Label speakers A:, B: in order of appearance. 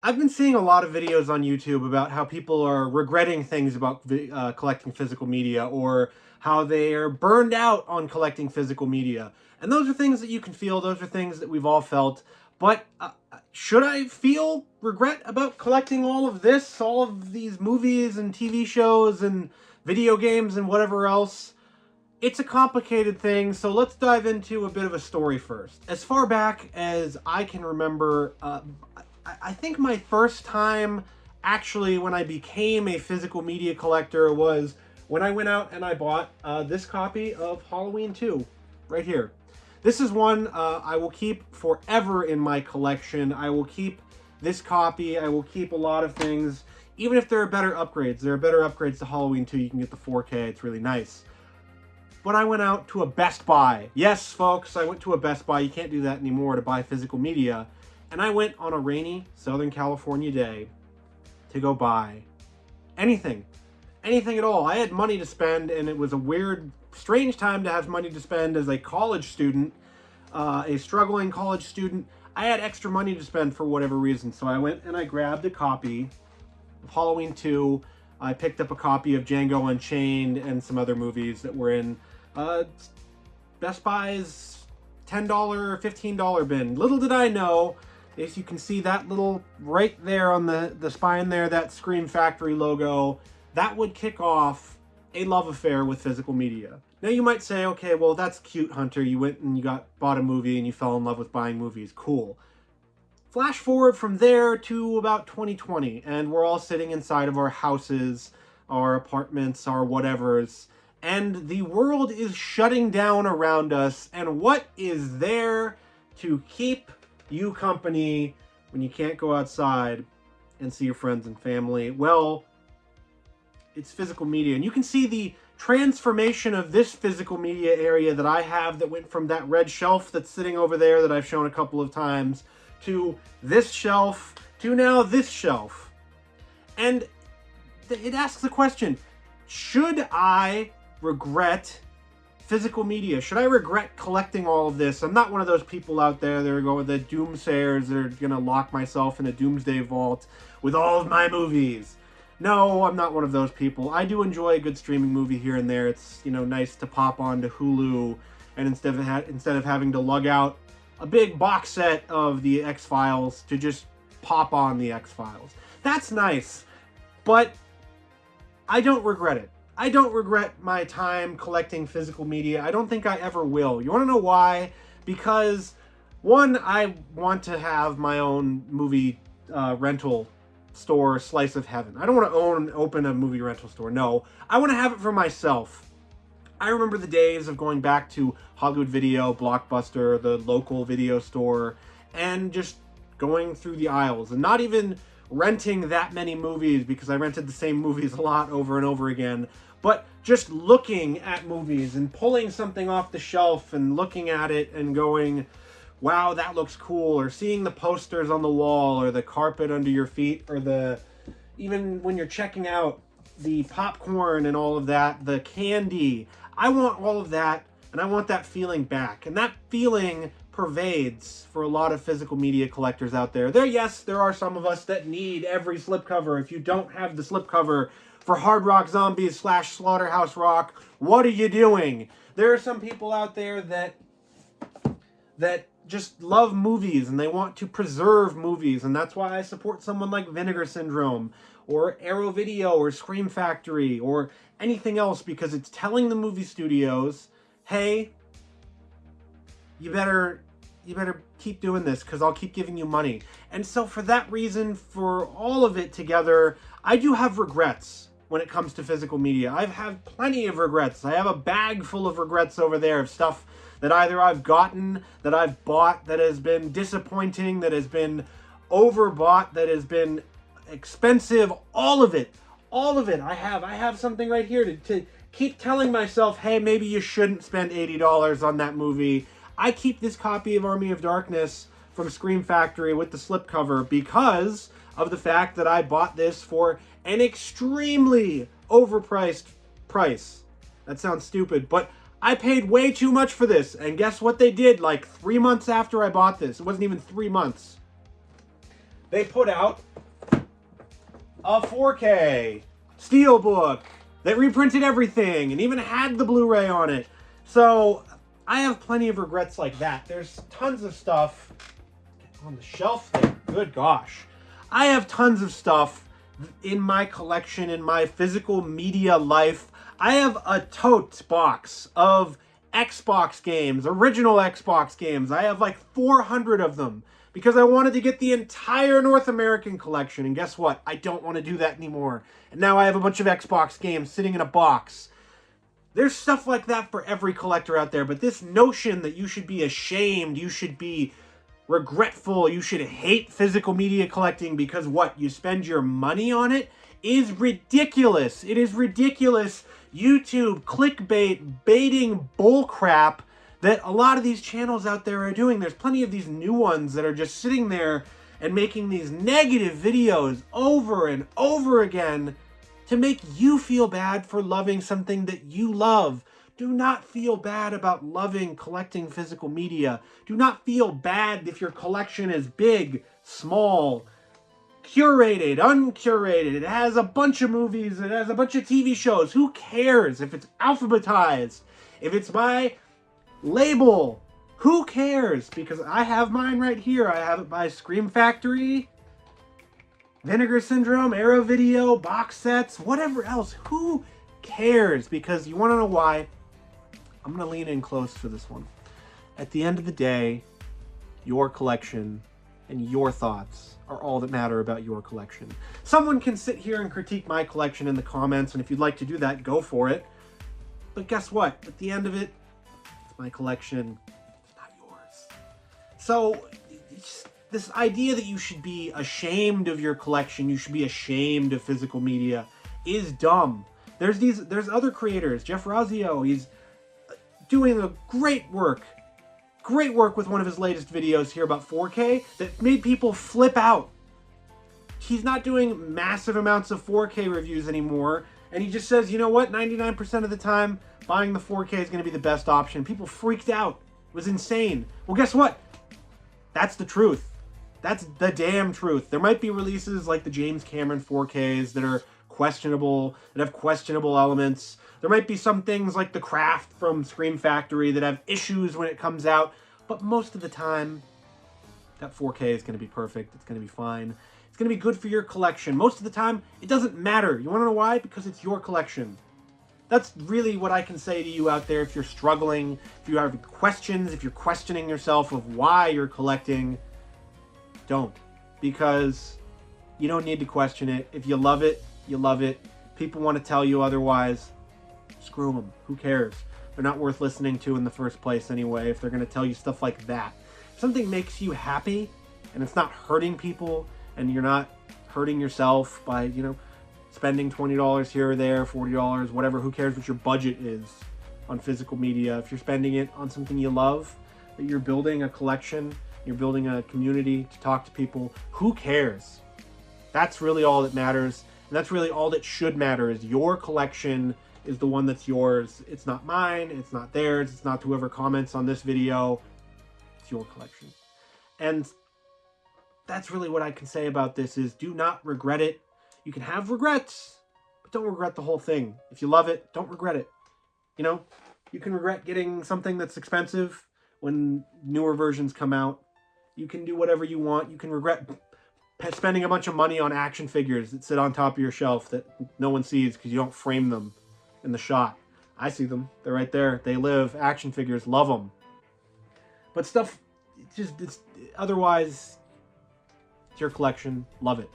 A: I've been seeing a lot of videos on YouTube about how people are regretting things about collecting physical media, or how they are burned out on collecting physical media. And those are things that you can feel, those are things that we've all felt. But should I feel regret about collecting all of this, all of these movies and TV shows and video games and whatever else? It's a complicated thing, so let's dive into a bit of a story first. As far back as I can remember, I think my first time actually when I became a physical media collector was when I went out and I bought this copy of Halloween 2 right here. This is one I will keep forever in my collection. I will keep this copy. I will keep a lot of things, even if there are better upgrades. There are better upgrades to Halloween 2. You can get the 4K. It's really nice. But I went out to a Best Buy. Yes, folks, I went to a Best Buy. You can't do that anymore to buy physical media. And I went on a rainy Southern California day to go buy anything. Anything at all. I had money to spend, and it was a weird, strange time to have money to spend as a college student, a struggling college student. I had extra money to spend for whatever reason, so I went and I grabbed a copy of Halloween 2. I picked up a copy of Django Unchained and some other movies that were in Best Buy's $10, $15 bin. Little did I know, as you can see that little right there on the spine there, that Scream Factory logo, that would kick off a love affair with physical media. Now you might say, okay, well that's cute, Hunter. You went and bought a movie and you fell in love with buying movies. Cool. Flash forward from there to about 2020, and we're all sitting inside of our houses, our apartments, our whatevers, and the world is shutting down around us, and what is there to keep you company when you can't go outside and see your friends and family? Well, it's physical media, and you can see the transformation of this physical media area that I have, that went from that red shelf that's sitting over there that I've shown a couple of times, to this shelf, to now this shelf. And it asks the question, should I regret physical media? Should I regret collecting all of this? I'm not one of those people out there that are going, the doomsayers that are going to lock myself in a doomsday vault with all of my movies. No, I'm not one of those people. I do enjoy a good streaming movie here and there. It's, nice to pop onto Hulu, and instead of having to lug out a big box set of the X-Files, to just pop on the X-Files. That's nice, but I don't regret it. I don't regret my time collecting physical media. I don't think I ever will. You want to know why? Because, one, I want to have my own movie rental store, slice of heaven. I don't want to open a movie rental store. No, I want to have it for myself. I remember the days of going back to Hollywood Video, Blockbuster, the local video store, and just going through the aisles and not even renting that many movies, because I rented the same movies a lot over and over again, but just looking at movies and pulling something off the shelf and looking at it and going, wow, that looks cool, or seeing the posters on the wall, or the carpet under your feet, or even when you're checking out, the popcorn and all of that, the candy. I want all of that, and I want that feeling back. And that feeling pervades for a lot of physical media collectors out there. Yes, there are some of us that need every slipcover. If you don't have the slipcover for Hard Rock Zombies / Slaughterhouse Rock, what are you doing? There are some people out there that just love movies, and they want to preserve movies, and that's why I support someone like Vinegar Syndrome, or Arrow Video, or Scream Factory, or anything else, because it's telling the movie studios, hey, you better keep doing this, because I'll keep giving you money. And so for that reason, for all of it together, I do have regrets when it comes to physical media. I've had plenty of regrets. I have a bag full of regrets over there of stuff that either I've gotten, that I've bought, that has been disappointing, that has been overbought, that has been expensive, all of it. I have something right here to keep telling myself, hey, maybe you shouldn't spend $80 on that movie. I keep this copy of Army of Darkness from Scream Factory with the slipcover because of the fact that I bought this for an extremely overpriced price. That sounds stupid, but I paid way too much for this, and guess what they did like 3 months after I bought this? It wasn't even 3 months. They put out a 4K steelbook that reprinted everything and even had the Blu-ray on it. So I have plenty of regrets like that. There's tons of stuff on the shelf there. Good gosh. I have tons of stuff in my collection, in my physical media life. I have a tote box of Xbox games, original Xbox games. I have like 400 of them because I wanted to get the entire North American collection. And guess what? I don't want to do that anymore. And now I have a bunch of Xbox games sitting in a box. There's stuff like that for every collector out there, but this notion that you should be ashamed, you should be regretful, you should hate physical media collecting because what? You spend your money on it is ridiculous. It is ridiculous. YouTube clickbait, baiting bullcrap that a lot of these channels out there are doing. There's plenty of these new ones that are just sitting there and making these negative videos over and over again to make you feel bad for loving something that you love. Do not feel bad about loving collecting physical media. Do not feel bad if your collection is big, small, curated, uncurated. It has a bunch of movies. It has a bunch of TV shows. Who cares if it's alphabetized? If it's by label, who cares? Because I have mine right here. I have it by Scream Factory, Vinegar Syndrome, Arrow Video, box sets, whatever else. Who cares? Because you want to know why? I'm going to lean in close for this one. At the end of the day, your collection and your thoughts are all that matter about your collection. Someone can sit here and critique my collection in the comments, and if you'd like to do that, go for it. But guess what? At the end of it, it's my collection, it's not yours. So this idea that you should be ashamed of your collection, you should be ashamed of physical media, is dumb. There's other creators. Jeff Razio, he's doing a great work with one of his latest videos here about 4K that made people flip out. He's not doing massive amounts of 4K reviews anymore, and he just says, you know what, 99% of the time, buying the 4K is going to be the best option. People freaked out. It was insane. Well, guess what? That's the truth. That's the damn truth. There might be releases like the James Cameron 4Ks that are questionable, that have questionable elements. There might be some things like The Craft from Scream Factory that have issues when it comes out, but most of the time, that 4K is going to be perfect. It's going to be fine. It's going to be good for your collection. Most of the time, it doesn't matter. You want to know why? Because it's your collection. That's really what I can say to you out there if you're struggling, if you have questions, if you're questioning yourself of why you're collecting. Don't. Because you don't need to question it. If you love it, you love it. People want to tell you otherwise. Screw them. Who cares? They're not worth listening to in the first place anyway if they're going to tell you stuff like that. If something makes you happy and it's not hurting people and you're not hurting yourself by, you know, spending $20 here or there, $40, whatever, who cares what your budget is on physical media. If you're spending it on something you love, that you're building a collection, you're building a community to talk to people, who cares? That's really all that matters. And that's really all that should matter, is your collection is the one that's yours. It's not mine. It's not theirs. It's not whoever comments on this video. It's your collection. And that's really what I can say about this is do not regret it. You can have regrets, but don't regret the whole thing. If you love it, don't regret it. You know, you can regret getting something that's expensive when newer versions come out. You can do whatever you want. You can regret spending a bunch of money on action figures that sit on top of your shelf that no one sees because you don't frame them in the shot. I see them. They're right there. They live. Action figures. Love them. But stuff, it's otherwise, it's your collection. Love it.